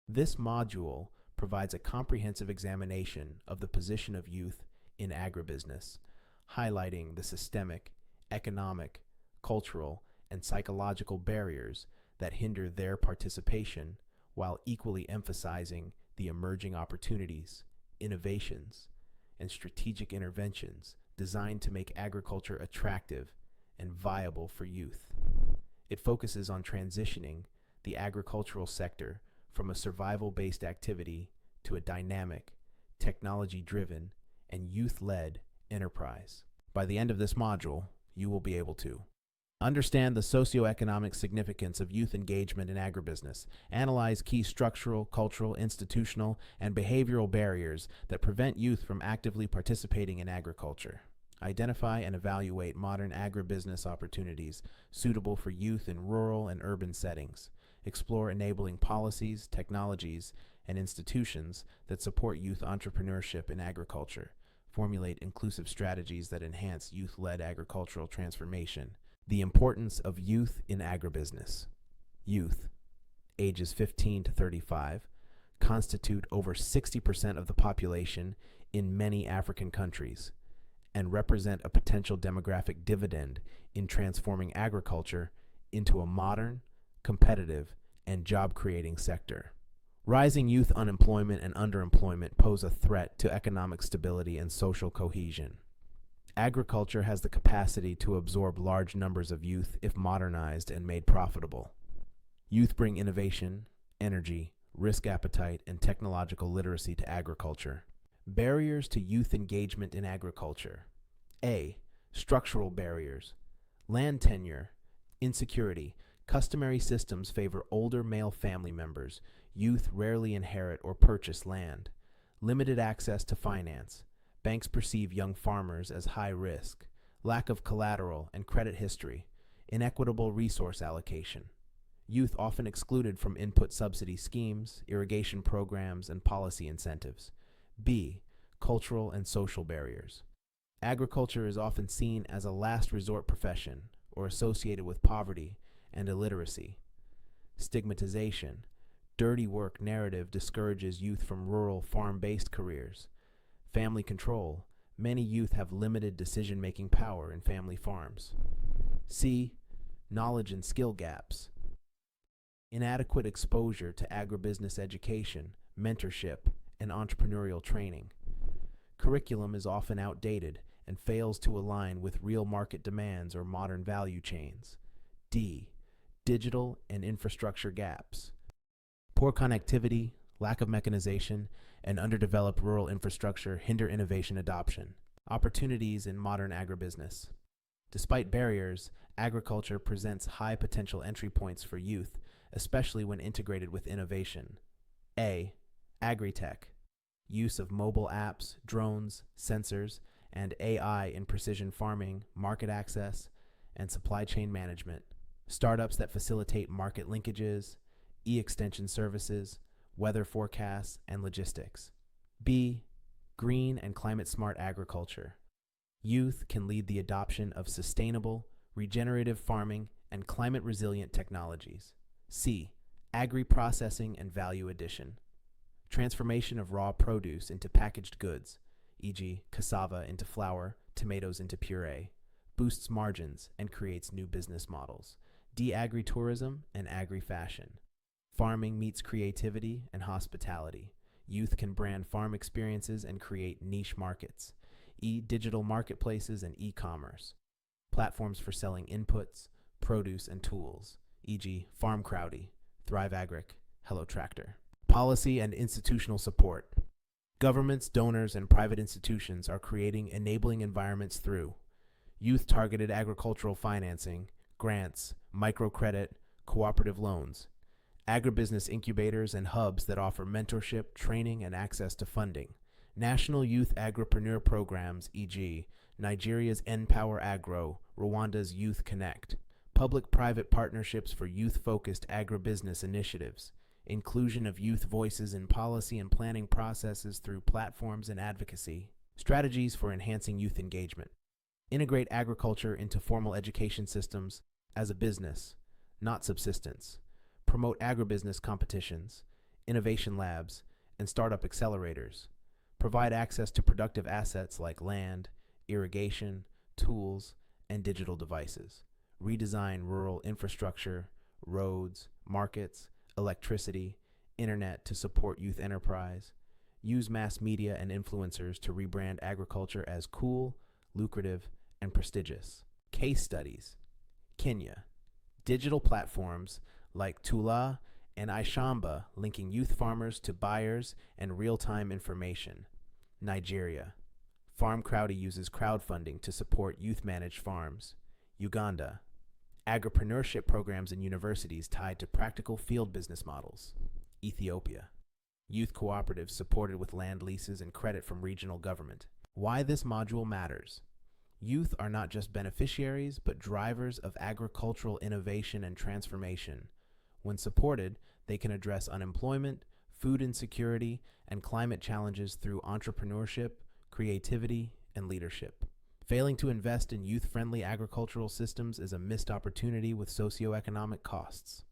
This module provides a comprehensive examination of the position of youth in agribusiness, highlighting the systemic, economic, cultural, and psychological barriers that hinder their participation, while equally emphasizing the emerging opportunities, innovations, and strategic interventions designed to make agriculture attractive and viable for youth. It focuses on transitioning the agricultural sector from a survival-based activity to a dynamic, technology-driven, and youth-led enterprise. By the end of this module, you will be able to understand the socio-economic significance of youth engagement in agribusiness, analyze key structural, cultural, institutional, and behavioral barriers that prevent youth from actively participating in agriculture, identify and evaluate modern agribusiness opportunities suitable for youth in rural and urban settings, explore enabling policies, technologies, and institutions that support youth entrepreneurship in agriculture, formulate inclusive strategies that enhance youth-led agricultural transformation. The importance of youth in agribusiness. Youth, ages 15 to 35, constitute over 60% of the population in many African countries and represent a potential demographic dividend in transforming agriculture into a modern, competitive, and job-creating sector. Rising youth unemployment and underemployment pose a threat to economic stability and social cohesion. Agriculture has the capacity to absorb large numbers of youth if modernized and made profitable. Youth bring innovation, energy, risk appetite, and technological literacy to agriculture. Barriers to youth engagement in agriculture. A. Structural barriers. Land tenure, insecurity. Customary systems favor older male family members. Youth rarely inherit or purchase land. Limited access to finance. Banks perceive young farmers as high risk. Lack of collateral and credit history. Inequitable resource allocation. Youth often excluded from input subsidy schemes, irrigation programs, and policy incentives. B. Cultural and social barriers. Agriculture is often seen as a last resort profession or associated with poverty and illiteracy. Stigmatization. Dirty work narrative discourages youth from rural, farm-based careers. Family control. Many youth have limited decision-making power in family farms. C. Knowledge and skill gaps. Inadequate exposure to agribusiness education, mentorship, and entrepreneurial training. Curriculum is often outdated and fails to align with real market demands or modern value chains. D. Digital and infrastructure gaps. Poor connectivity, lack of mechanization, and underdeveloped rural infrastructure hinder innovation adoption. Opportunities in modern agribusiness. Despite barriers, agriculture presents high potential entry points for youth, especially when integrated with innovation. A. Agri-tech. Use of mobile apps, drones, sensors, and AI in precision farming, market access, and supply chain management. Startups that facilitate market linkages, e-extension services, weather forecasts, and logistics. B. Green and climate-smart agriculture. Youth can lead the adoption of sustainable, regenerative farming and climate-resilient technologies. C. Agri-processing and value addition. Transformation of raw produce into packaged goods, e.g., cassava into flour, tomatoes into puree, boosts margins and creates new business models. D. Agritourism and agri-fashion. Farming meets creativity and hospitality. Youth can brand farm experiences and create niche markets. E. Digital marketplaces and e-commerce. Platforms for selling inputs, produce, and tools, e.g., Farm Crowdy, Thrive Agric, Hello Tractor. Policy and institutional support. Governments, donors, and private institutions are creating enabling environments through youth-targeted agricultural financing, grants, microcredit, cooperative loans, agribusiness incubators and hubs that offer mentorship, training, and access to funding, national youth agripreneur programs, e.g., Nigeria's N-Power Agro, Rwanda's Youth Connect, public-private partnerships for youth-focused agribusiness initiatives, inclusion of youth voices in policy and planning processes through platforms and advocacy, strategies for enhancing youth engagement. Integrate agriculture into formal education systems as a business, not subsistence. Promote agribusiness competitions. innovation labs, and startup accelerators. Provide access to productive assets like land, irrigation, tools, and digital devices. Redesign rural infrastructure, roads, markets, electricity, internet to support youth enterprise. Use mass media and influencers to rebrand agriculture as cool, lucrative, and prestigious. Case studies: Kenya. Digital platforms like Tula and iShamba linking youth farmers to buyers and real-time information. Nigeria. Farm Crowdy uses crowdfunding to support youth-managed farms. Uganda. Agripreneurship programs in universities tied to practical field business models. Ethiopia. Youth cooperatives supported with land leases and credit from regional government. Why this module matters. Youth are not just beneficiaries, but drivers of agricultural innovation and transformation. When supported, they can address unemployment, food insecurity, and climate challenges through entrepreneurship, creativity, and leadership. Failing to invest in youth-friendly agricultural systems is a missed opportunity with socioeconomic costs.